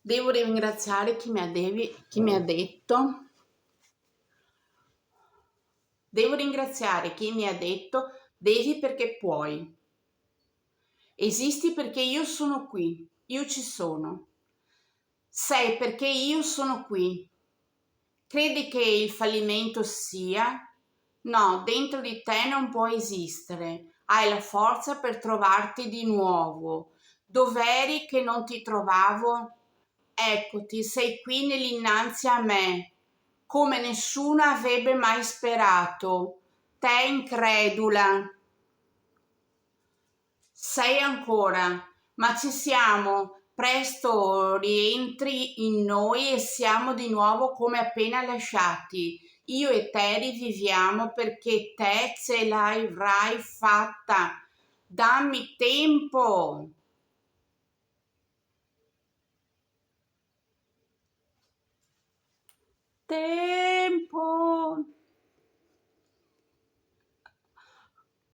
Devo ringraziare chi mi ha detto, devo ringraziare chi mi ha detto devi perché puoi. Esisti perché io sono qui, io ci sono. Sei perché io sono qui. Credi che il fallimento sia? No, dentro di te non può esistere. Hai la forza per trovarti di nuovo. Dov'eri che non ti trovavo? Eccoti, sei qui nell'innanzi a me, come nessuno avrebbe mai sperato. Te incredula. Sei ancora, ma ci siamo. Presto rientri in noi e siamo di nuovo come appena lasciati. Io e te riviviamo perché te ce l'avrai fatta. Dammi tempo. Te